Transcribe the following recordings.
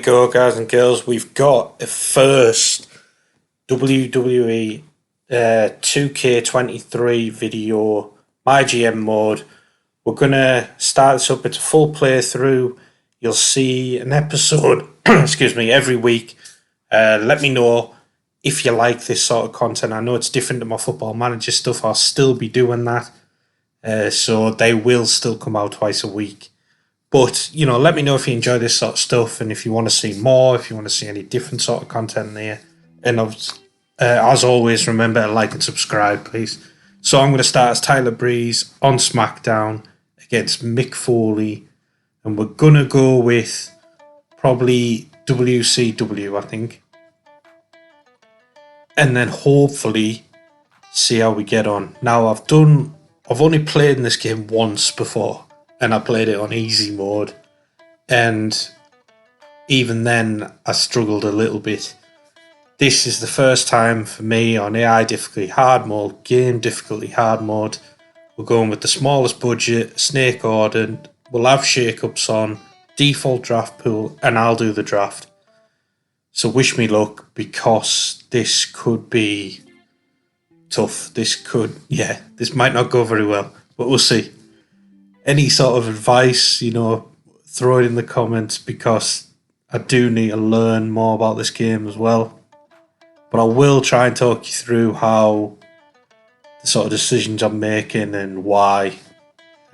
go, guys and girls. We've got a first WWE 2K23 video, MyGM Mode. We're going to start this up. It's a full playthrough. You'll see an episode, excuse me, every week. Let me know if you like this sort of content. I know it's different to my Football Manager stuff. I'll still be doing that. So they will still come out twice a week. But, let me know if you enjoy this sort of stuff and if you want to see more, if you want to see any different sort of content there. And as always, remember to like and subscribe, please. So I'm going to start as Tyler Breeze on SmackDown against Mick Foley. And we're going to go with probably WCW, I think. And then hopefully see how we get on. Now, I've only played in this game once before. And I played it on easy mode. And even then, I struggled a little bit. This is the first time for me on AI difficulty hard mode, game difficulty hard mode. We're going with the smallest budget, snake order. We'll have shake-ups on, default draft pool, and I'll do the draft. So wish me luck, because this could be tough. This might not go very well, but we'll see. Any sort of advice, throw it in the comments, because I do need to learn more about this game as well. But I will try and talk you through how the sort of decisions I'm making and why,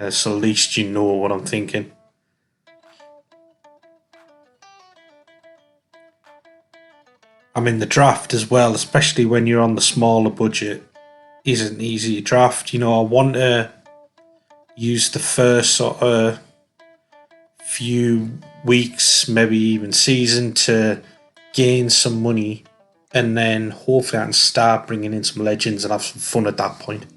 so at least you know what I'm thinking. I'm in the draft as well, especially when you're on the smaller budget. Isn't easy to draft. I want to use the first sort of few weeks, maybe even season, to gain some money, and then hopefully I can start bringing in some legends and have some fun at that point.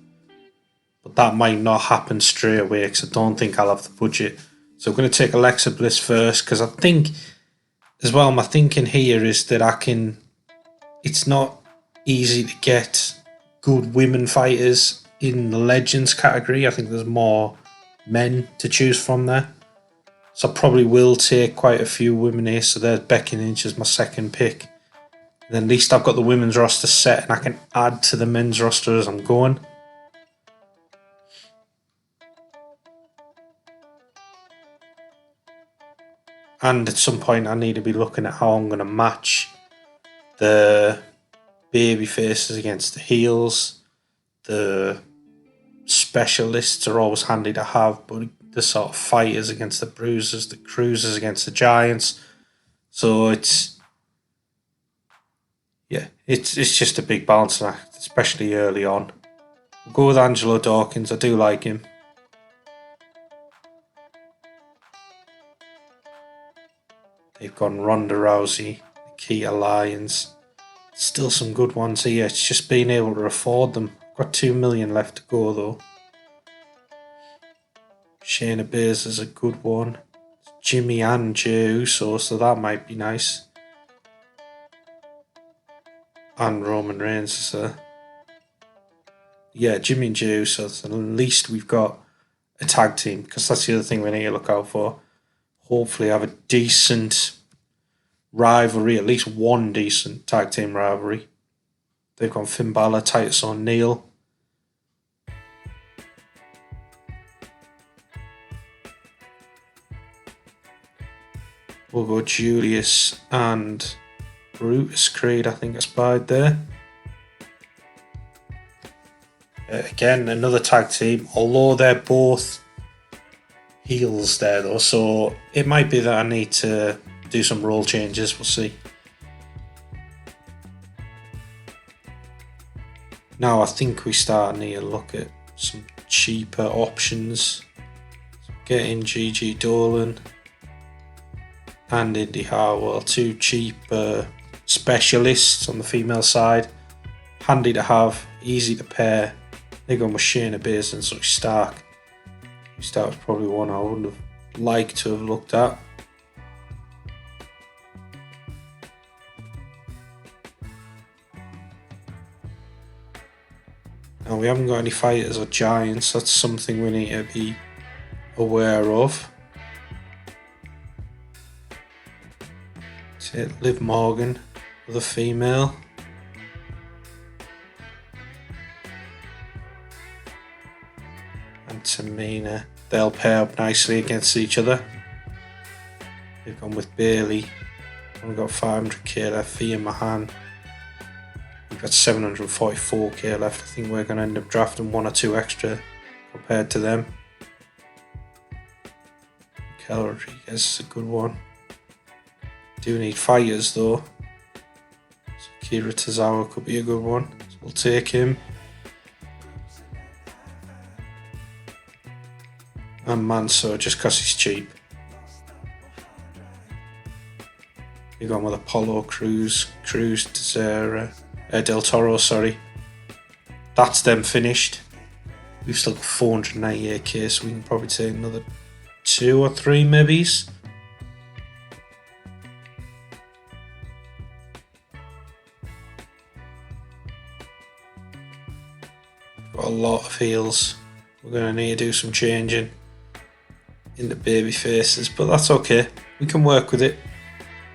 But that might not happen straight away, because I don't think I'll have the budget. So I'm going to take Alexa Bliss first, because I think as well, my thinking here is that it's not easy to get good women fighters in the Legends category. I think there's more men to choose from there. So I probably will take quite a few women here. So there's Becky Lynch as my second pick. And then at least I've got the women's roster set, and I can add to the men's roster as I'm going. And at some point I need to be looking at how I'm going to match the baby faces against the heels. The specialists are always handy to have, but the sort of fighters against the bruisers, the cruisers against the giants. So it's just a big balancing act, especially early on. We'll go with Angelo Dawkins. I do like him. They've gone Ronda Rousey, Nikita Lyons. Still some good ones here. It's just being able to afford them. Got 2 million left to go though. Shayna Baszler's a good one. Jimmy and Jey Uso, so that might be nice. And Roman Reigns is Jimmy and Jey Uso. So at least we've got a tag team, because that's the other thing we need to look out for. Hopefully have a decent rivalry, at least one decent tag team rivalry. They've got Finn Balor, Titus O'Neil. We'll go Julius and Brutus Creed, I think I spied there. Again, another tag team, although they're both heels there though, so it might be that I need to do some role changes, we'll see. Now I think we start need to look at some cheaper options. So get in Gigi Dolan and Indy Hartwell, two cheap specialists on the female side. Handy to have, easy to pair. They're going with Shayna Baszler and Zoe Stark. That was probably one I would have liked to have looked at. Now we haven't got any fighters or giants. That's something we need to be aware of. Take Liv Morgan with a female. And Tamina. They'll pair up nicely against each other. We've gone with Bailey. We've got 500k left. Thea Mahan. We've got 744k left. I think we're going to end up drafting 1 or 2 extra compared to them. Kel Rodriguez is a good one. Do need fighters though. So Kira Tozawa could be a good one. So we'll take him. And Manso just because he's cheap. We've gone with Apollo Cruz Del Toro, sorry. That's them finished. We've still got 498k, so we can probably take another 2 or 3 maybes. Got a lot of heals. We're going to need to do some changing in the baby faces, but that's okay. We can work with it.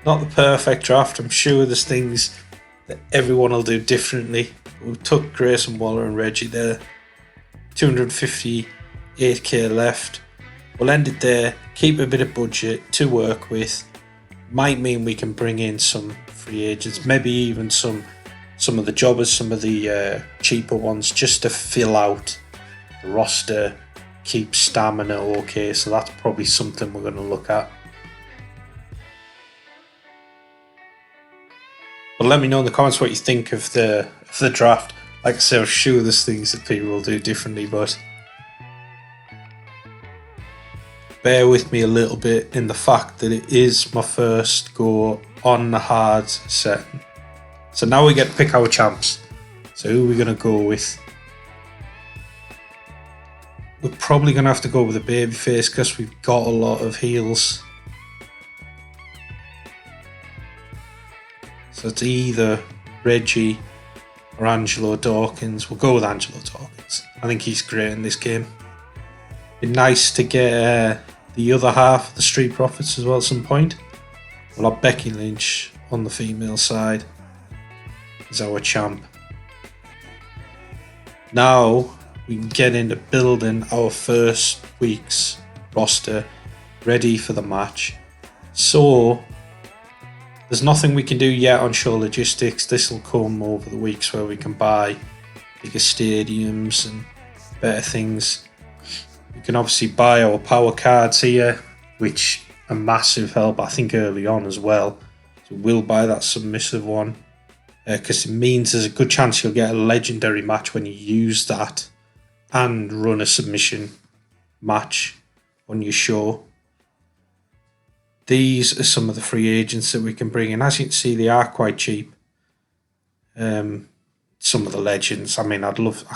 Not the perfect draft. I'm sure there's things that everyone will do differently. We took Grayson Waller and Reggie there. 258k left. We'll end it there. Keep a bit of budget to work with. Might mean we can bring in some free agents, maybe even some of the jobbers, some of the cheaper ones, just to fill out the roster, keep stamina okay. So that's probably something we're going to look at. But let me know in the comments what you think of the draft. Like I said, I'm sure there's things that people will do differently, but bear with me a little bit in the fact that it is my first go on the hard setting. So now we get to pick our champs. So who are we going to go with? We're probably going to have to go with a babyface because we've got a lot of heals. So it's either Reggie or Angelo Dawkins. We'll go with Angelo Dawkins. I think he's great in this game. Be nice to get the other half of the Street Profits as well at some point. We'll have Becky Lynch on the female side as our champ. Now we can get into building our first week's roster ready for the match. So there's nothing we can do yet on show logistics. This will come over the weeks where we can buy bigger stadiums and better things. We can obviously buy our power cards here, which are massive help, I think, early on as well. So we'll buy that submissive one because it means there's a good chance you'll get a legendary match when you use that and run a submission match on your show. These are some of the free agents that we can bring in. As you can see, they are quite cheap. Some of the legends. I mean, I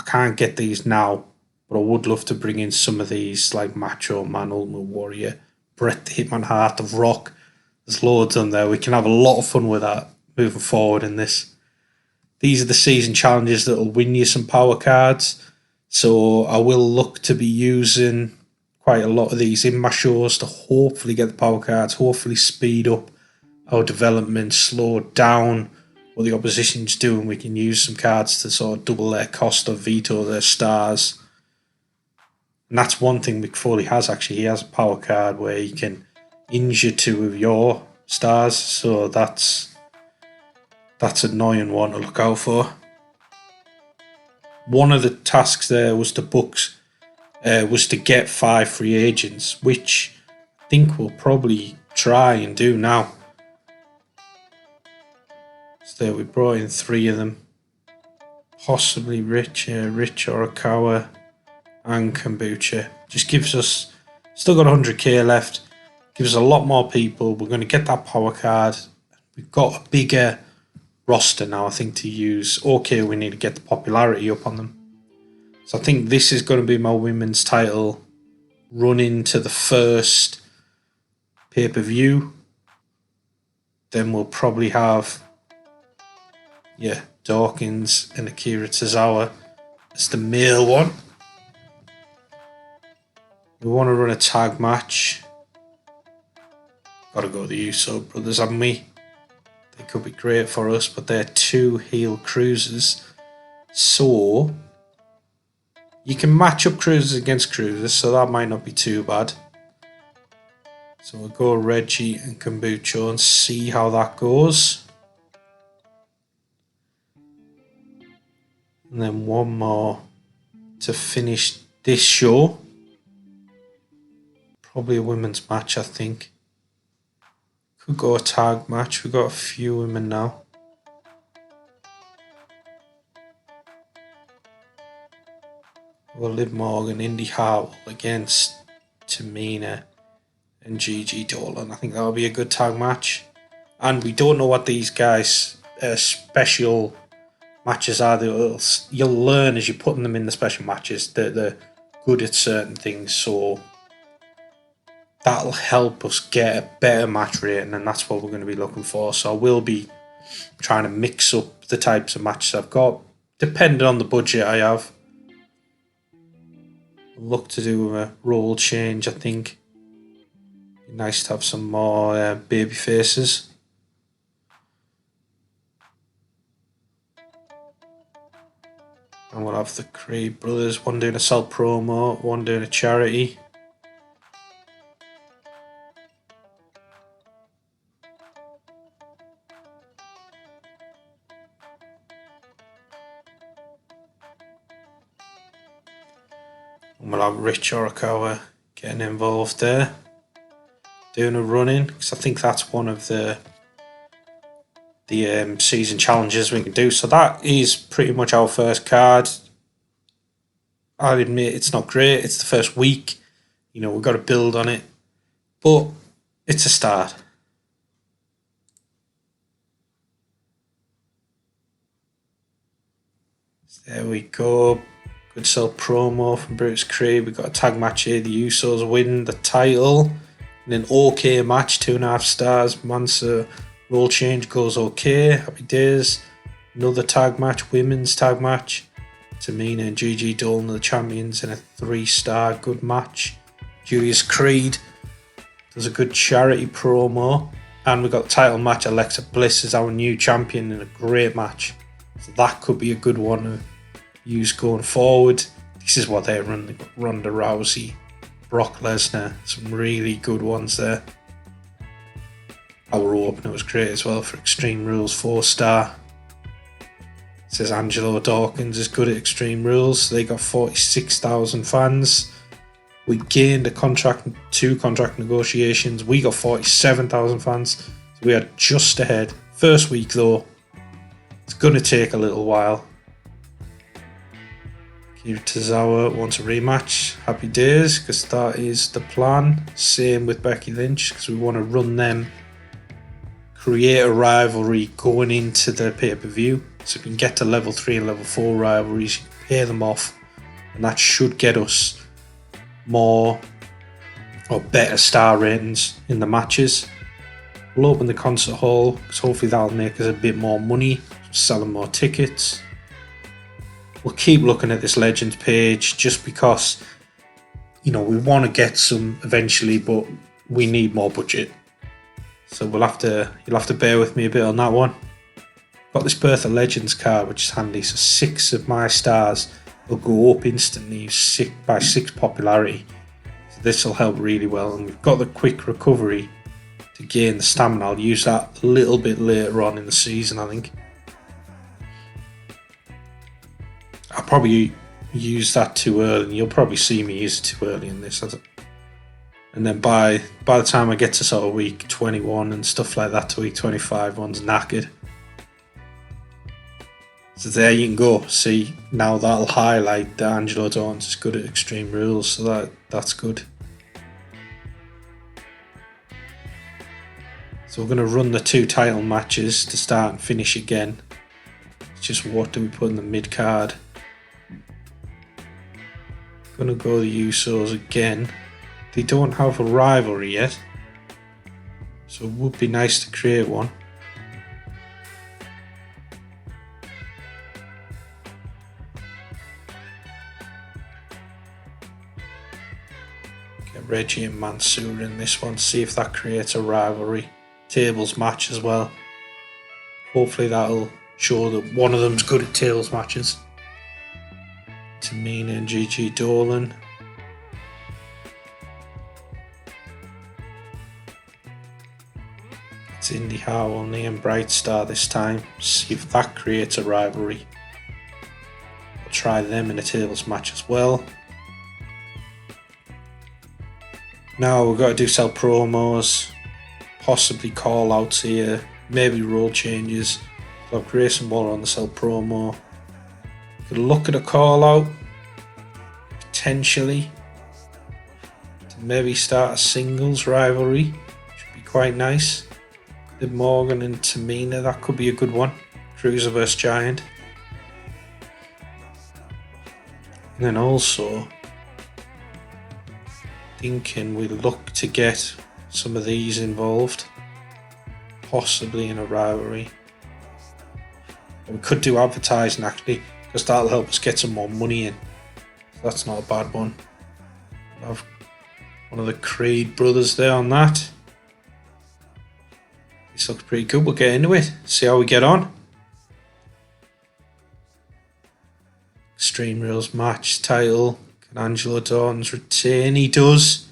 can't get these now, but I would love to bring in some of these like Macho Man, Ultimate Warrior, Bret the Hitman Hart of Rock. There's loads on there. We can have a lot of fun with that moving forward in this. These are the season challenges that will win you some power cards. So I will look to be using quite a lot of these in my shows to hopefully get the power cards, hopefully speed up our development, slow down what the opposition's doing. We can use some cards to sort of double their cost or veto their stars. And that's one thing Mick Foley has actually. He has a power card where he can injure 2 of your stars. So that's an annoying one to look out for. One of the tasks there was to get 5 free agents, which I think we'll probably try and do now. So there we brought in 3 of them. Possibly Rich Orakawa and Kombucha. Just gives us, still got 100k left, gives us a lot more people. We're going to get that power card. We've got a bigger roster now, I think, to use. Okay, we need to get the popularity up on them. So I think this is going to be my women's title run into the first pay-per-view. Then we'll probably have Dawkins and Akira Tozawa as the male one. We want to run a tag match. Gotta go the Uso brothers, haven't we? They could be great for us, but they're 2 heel cruisers. So you can match up cruisers against cruisers, so that might not be too bad. So we'll go Reggie and Kombucha and see how that goes. And then one more to finish this show. Probably a women's match, I think. Could go a tag match. We've got a few women now. We'll Liv Morgan, Indy Hartwell against Tamina and Gigi Dolan. I think that'll be a good tag match. And we don't know what these guys' special matches are. You'll learn as you're putting them in the special matches that they're good at certain things. So that'll help us get a better match rating, and that's what we're going to be looking for. So I will be trying to mix up the types of matches I've got, depending on the budget I have. Look to do a role change, I think. Be nice to have some more baby faces. And we'll have the Creed brothers, one doing a self promo, one doing a charity. And we'll have Rich Orikawa getting involved there, doing a run-in, because I think that's one of the season challenges we can do. So that is pretty much our first card. I'll admit it's not great. It's the first week. You know, we've got to build on it. But it's a start. There we go. Good self promo from Brutus Creed. We've got a tag match here. The Usos win the title. And an okay match, 2.5 stars. Mansoor role change goes okay. Happy days. Another tag match, women's tag match. Tamina and Gigi Dolan are the champions in a 3-star good match. Julius Creed does a good charity promo. And we've got the title match. Alexa Bliss is our new champion in a great match. So that could be a good one to use going forward. This is what they're running. Ronda Rousey, Brock Lesnar, some really good ones there. Our opener was great as well for Extreme Rules 4-star. It says Angelo Dawkins is good at Extreme Rules. They got 46,000 fans. We gained a contract, 2 contract negotiations. We got 47,000 fans. So we are just ahead. First week though. It's going to take a little while. Kira Tozawa wants a rematch. Happy days, because that is the plan. Same with Becky Lynch, because we want to run them, create a rivalry going into the pay-per-view. So we can get to level 3 and level 4 rivalries, pay them off, and that should get us more or better star ratings in the matches. We'll open the concert hall, because hopefully that'll make us a bit more money, selling more tickets. We'll keep looking at this Legends page just because, you know, we want to get some eventually, but we need more budget. So you'll have to bear with me a bit on that one. Got this Birth of Legends card, which is handy. So 6 of my stars will go up instantly by 6 popularity. So this will help really well. And we've got the quick recovery to gain the stamina. I'll use that a little bit later on in the season, I think. I'll probably use that too early, and you'll probably see me use it too early in this. And then by the time I get to sort of week 21 and stuff like that to week 25, one's knackered. So there you can go. See, now that'll highlight that Angelo Dawkins is good at Extreme Rules, so that's good. So we're going to run the 2 title matches to start and finish again. It's just what do we put in the mid card? Gonna go the Usos again. They don't have a rivalry yet, so it would be nice to create one. Get Reggie and Mansoor in this one, see if that creates a rivalry. Tables match as well. Hopefully that'll show that one of them's good at tables matches. Tamina and Gigi Dolan. It's Indy Harwell and Bright Star this time. See if that creates a rivalry. We'll try them in a tables match as well. Now we've got to do sell promos, possibly call outs here, maybe rule changes. We'll have Grayson Waller on the sell promo. Could look at a call out, potentially, to maybe start a singles rivalry, which would be quite nice. Liv Morgan and Tamina, that could be a good one. Cruiser vs Giant. And then also thinking we look to get some of these involved, possibly in a rivalry. We could do advertising actually, because that'll help us get some more money in. So that's not a bad one. We'll have one of the Creed brothers there on that. This looks pretty good. We'll get into it, see how we get on. Extreme Rules match title. Can Angelo Dawkins retain? He does.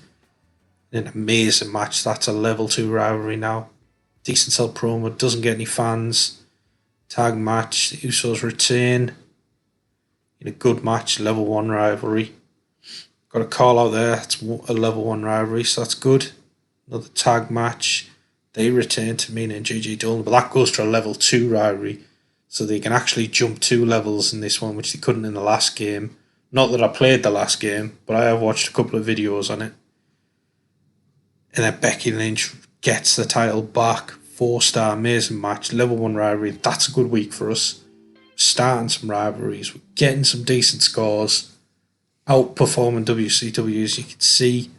An amazing match. That's a level 2 rivalry now. Decent sell promo. Doesn't get any fans. Tag match. The Usos retain. In a good match. Level 1 rivalry. Got a call out there. It's a level 1 rivalry, so that's good. Another tag match. They retain Tamina and Gigi Dolan, but that goes to a level 2 rivalry. So they can actually jump 2 levels in this one, which they couldn't in the last game. Not that I played the last game, but I have watched a couple of videos on it. And then Becky Lynch gets the title back. 4-star amazing match. Level 1 rivalry. That's a good week for us. Starting some rivalries. We're getting some decent scores. Outperforming WCW, as you can see.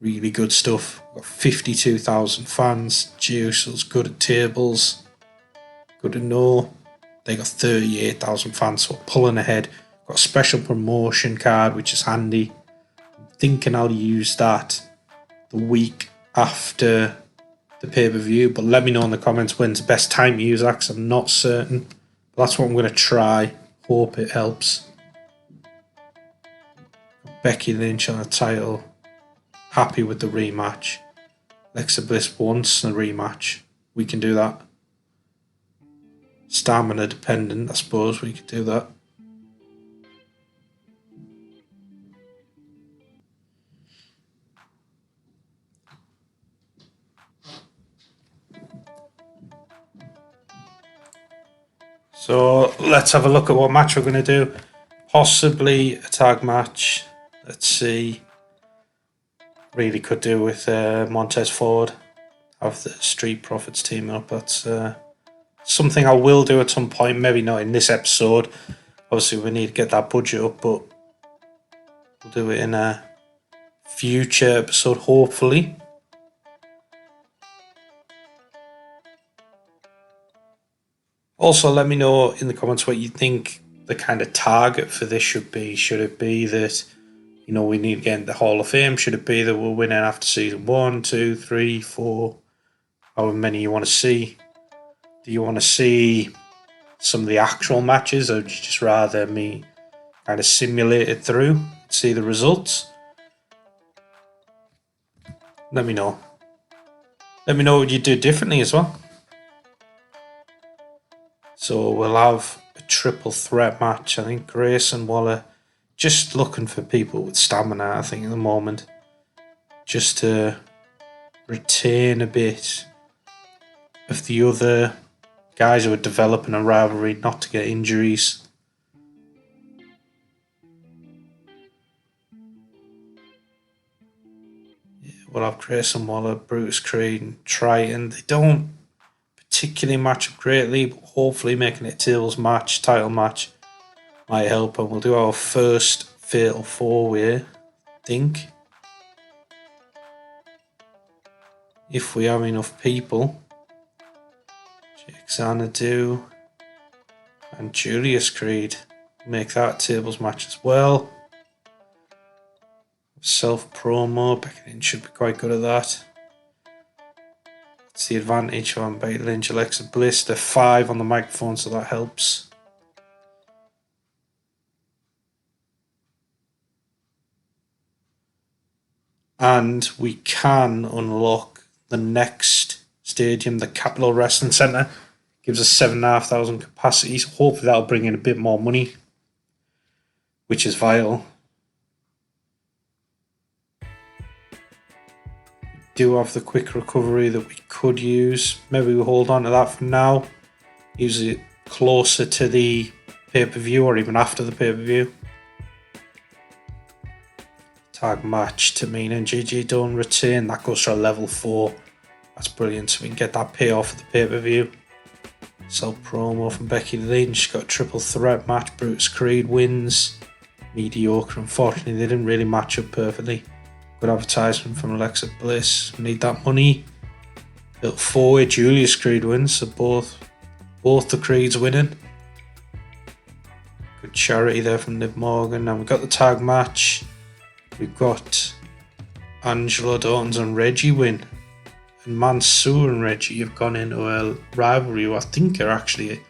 Really good stuff. Got 52,000 fans. Usos good at tables. Good to know. They got 38,000 fans, so we're pulling ahead. Got a special promotion card, which is handy. I'm thinking I'll use that the week after the pay-per-view, but let me know in the comments when's the best time to use that, because I'm not certain. But that's what I'm going to try. Hope it helps. Becky Lynch on the title. Happy with the rematch. Alexa Bliss wants a rematch. We can do that. Stamina dependent, I suppose we could do that. So let's have a look at what match we're going to do. Possibly a tag match. Let's see. Really could do with Montez Ford. Have the Street Profits teaming up. That's something I will do at some point. Maybe not in this episode. Obviously we need to get that budget up, but we'll do it in a future episode, hopefully. Also, let me know in the comments what you think the kind of target for this should be. Should it be that, you know, we need to get into the Hall of Fame? Should it be that we're winning after season 1, 2, 3, 4, however many you want to see? Do you want to see some of the actual matches, or would you just rather me kind of simulate it through, see the results? Let me know. Let me know what you do differently as well. So we'll have a triple threat match. I think Grayson Waller, just looking for people with stamina, I think, at the moment. Just to retain a bit of the other guys who are developing a rivalry, not to get injuries. Yeah, we'll have Grayson Waller, Brutus Creed and Triton. They don't particularly match up greatly, but hopefully making it a tables match, title match, might help. And we'll do our first fatal 4-way, I think, if we have enough people. Jake Xanadu and Julius Creed, make that a tables match as well. Self promo, Becky Lynch should be quite good at that. It's the advantage on Becky Lynch, Alexa Bliss. They're 5 on the microphone, so that helps. And we can unlock the next stadium, the Capital Wrestling Centre. Gives us 7,500 capacity, so hopefully that'll bring in a bit more money, which is vital. We do have the quick recovery that we could use. Maybe we hold on to that for now. Use it closer to the pay-per-view or even after the pay-per-view. Tag match, Tamina and Gigi don't retain. That goes for a level 4. That's brilliant, so we can get that payoff at the pay-per-view. Sell promo from Becky Lynch. Got a triple threat match. Brutus Creed wins. Mediocre, unfortunately. They didn't really match up perfectly. Good advertisement from Alexa Bliss. We need that money. Little 4-way Julius Creed wins, so both the Creeds winning. Good charity there from Liv Morgan. And we've got the tag match. We've got Angelo Dawkins and Reggie win. And Mansoor and Reggie have gone into a rivalry who I think are actually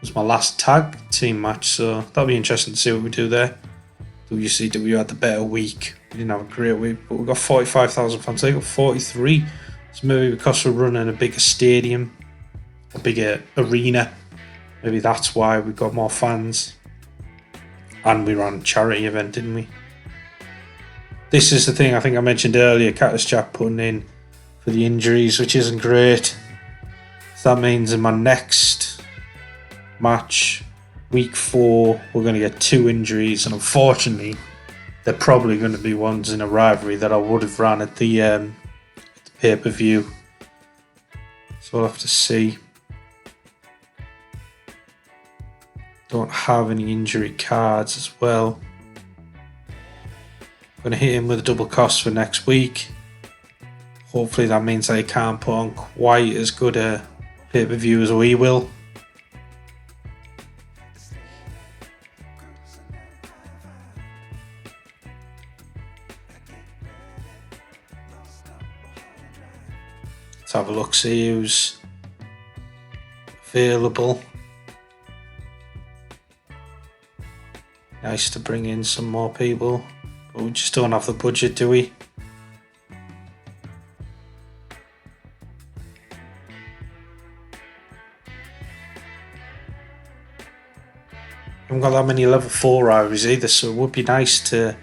was my last tag team match, so that'll be interesting to see what we do there. WCW had the better week. We didn't have a great week, but we got 45,000 fans. They got 43. So maybe because we're running a bigger stadium, a bigger arena, maybe that's why we got more fans. And we ran a charity event, didn't we? This is the thing I think I mentioned earlier, Cactus Jack putting in for the injuries, which isn't great. So that means in my next match, week 4, we're going to get 2 injuries, and unfortunately, they're probably going to be ones in a rivalry that I would have ran at the pay-per-view. So we'll have to see. Don't have any injury cards as well. I'm going to hit him with a double cost for next week. Hopefully that means they can't put on quite as good a pay-per-view as we will. Let's have a look, see who's available. Nice to bring in some more people, but we just don't have the budget, do we? Haven't got that many level 4 rivalries either, so it would be nice to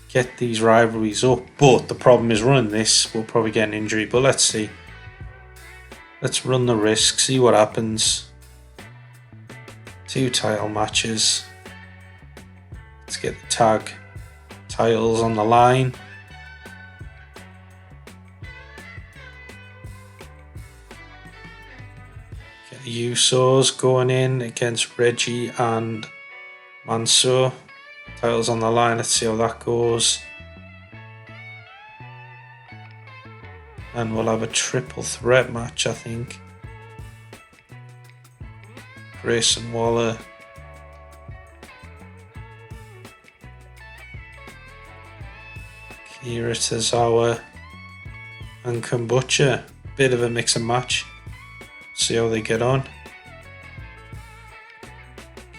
get these rivalries up. But the problem is running this, we'll probably get an injury, but let's see. Let's run the risk, see what happens. 2 title matches. Let's get the tag titles on the line. Get the Usos going in against Reggie and Mansoor. Titles on the line, let's see how that goes. And we'll have a triple threat match, I think. Grayson Waller. Kira Tozawa and Kombucha. Bit of a mix and match. See how they get on.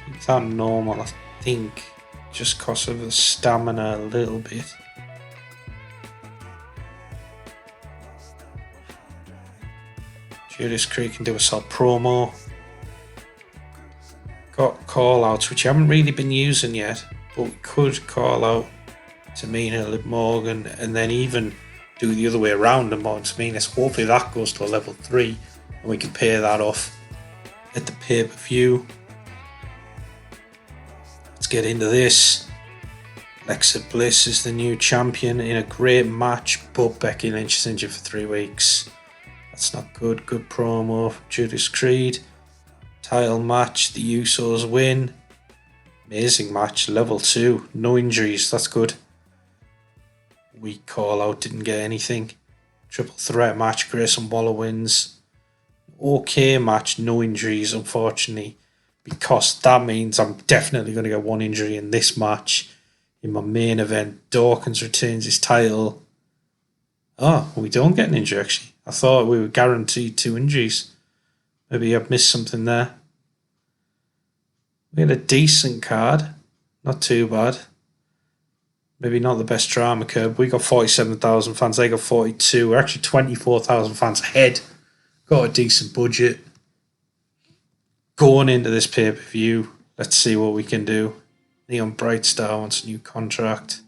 Keep that normal, I think. Just because of the stamina a little bit. Julius Creed can do a sell promo. Got call outs, which I haven't really been using yet, but we could call out Tamina, Liv Morgan, and then even do the other way around and more Tamina. So hopefully that goes to a level 3 and we can pay that off at the pay-per-view. Let's get into this. Alexa Bliss is the new champion in a great match, but Becky Lynch is injured for 3 weeks. That's not good. Good promo from Judas Creed. Title match, the Usos win. Amazing match, level 2. No injuries, that's good. Weak call out, didn't get anything. Triple threat match, Grayson Waller wins. Okay match, no injuries unfortunately, because that means I'm definitely going to get 1 injury in this match. In my main event, Dawkins retains his title. Oh, we don't get an injury actually. I thought we were guaranteed 2 injuries. Maybe I've missed something there. We had a decent card. Not too bad. Maybe not the best drama curve. We got 47,000 fans. They got 42. We're actually 24,000 fans ahead. Got a decent budget. Going into this pay-per-view, let's see what we can do. Neon Brightstar wants a new contract.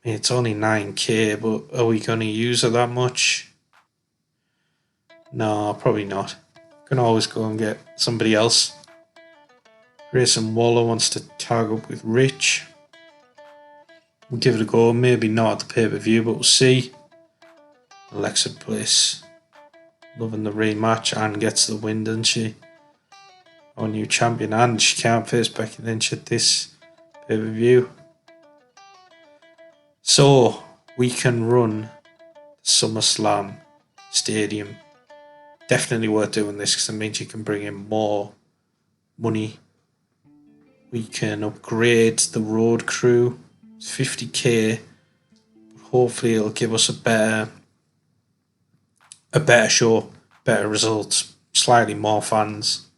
I mean, it's only 9k, but are we going to use it that much? No, probably not. Can always go and get somebody else. Grayson Waller wants to tag up with Rich. We'll give it a go. Maybe not at the pay-per-view, but we'll see. Alexa Bliss. Loving the rematch. Anne gets the win, doesn't she? Our new champion. And she can't face Becky Lynch at this pay-per-view. So, we can run the SummerSlam Stadium. Definitely worth doing this because it means you can bring in more money. We can upgrade the road crew. It's 50k. Hopefully it'll give us a better show, better results, slightly more fans.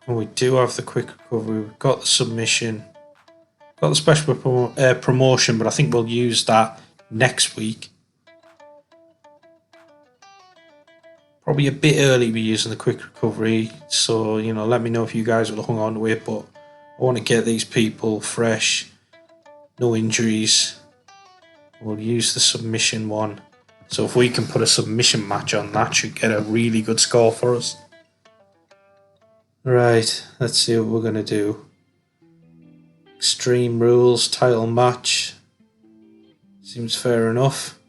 And we do have the quick recovery. We've got the submission. Got the special promotion, but I think we'll use that next week. Probably a bit early to be using the quick recovery, so let me know if you guys would have hung on to it, but I want to get these people fresh, no injuries. We'll use the submission one, so if we can put a submission match on, that should get a really good score for us. Right, let's see what we're going to do. Extreme Rules title match, seems fair enough.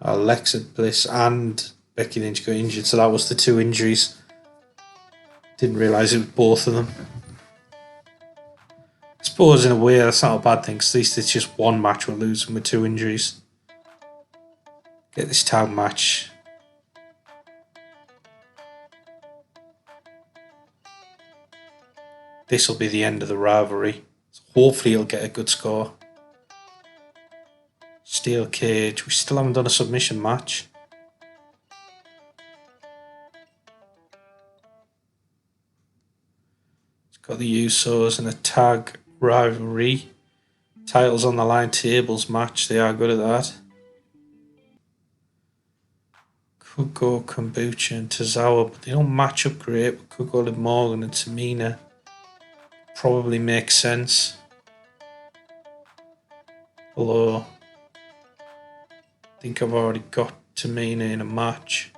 Alexa Bliss and Becky Lynch got injured, so that was the 2 injuries. Didn't realise it was both of them. I suppose in a way that's not a bad thing, because at least it's just one match we're losing with 2 injuries. Get this tag match. This will be the end of the rivalry. So hopefully he'll get a good score. Steel cage. We still haven't done a submission match. It's got the Usos in a tag rivalry. Titles on the line tables match. They are good at that. Could go Kombucha and Tozawa, but they don't match up great. But could go Liv Morgan and Tamina. Probably makes sense. Although I think I've already got Tamina in a match.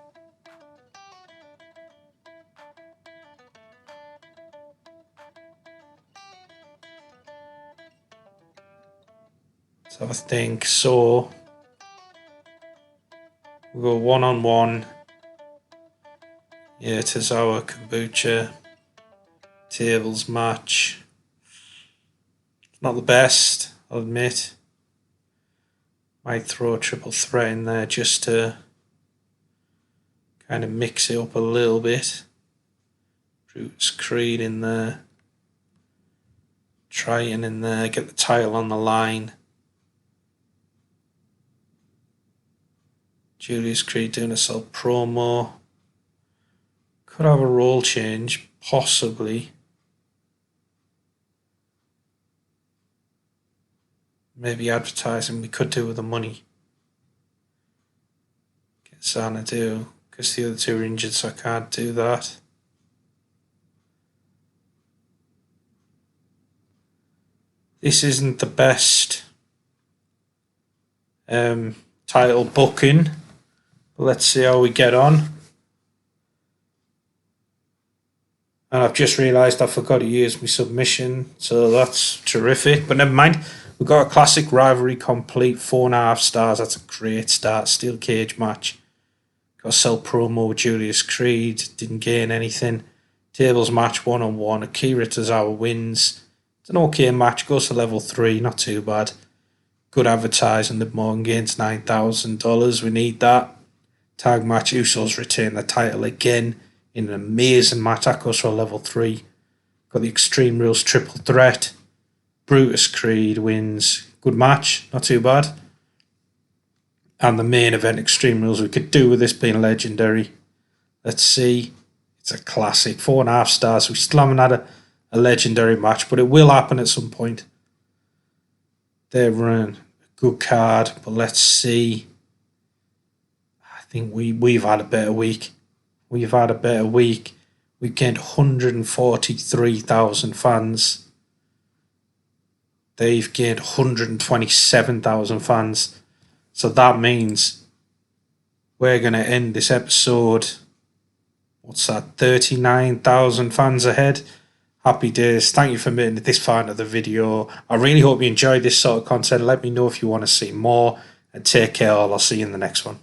So I think so. We'll go 1-on-1. Yeah, Tozawa, Kombucha. Tables match. Not the best, I'll admit. Might throw a triple threat in there just to kind of mix it up a little bit. Brutus Creed in there. Triton in there, get the title on the line. Julius Creed doing a self promo. Could have a role change, possibly. Maybe advertising we could do with the money. Get Xanadu, because the other 2 are injured, so I can't do that. This isn't the best title booking, but let's see how we get on. And I've just realised I forgot to use my submission, so that's terrific, but never mind. We've got a classic rivalry complete, 4.5 stars. That's a great start. Steel cage match. Got a sell promo with Julius Creed. Didn't gain anything. Tables match 1-on-1. Akira Tozawa wins. It's an okay match. Goes to level 3. Not too bad. Good advertising. Liv Morgan gains $9,000. We need that. Tag match. Usos retain the title again in an amazing match. That goes for a level 3. Got the Extreme Rules triple threat. Brutus Creed wins. Good match, not too bad. And the main event, Extreme Rules. We could do with this being legendary. Let's see. It's a classic. 4.5 stars. We still haven't had a legendary match, but it will happen at some point. They're running a good card, but let's see. I think we've had a better week. We've gained 143,000 fans. They've gained 127,000 fans. So that means we're going to end this episode, 39,000 fans ahead. Happy days. Thank you for making it this far into the video. I really hope you enjoyed this sort of content. Let me know if you want to see more. And take care all. I'll see you in the next one.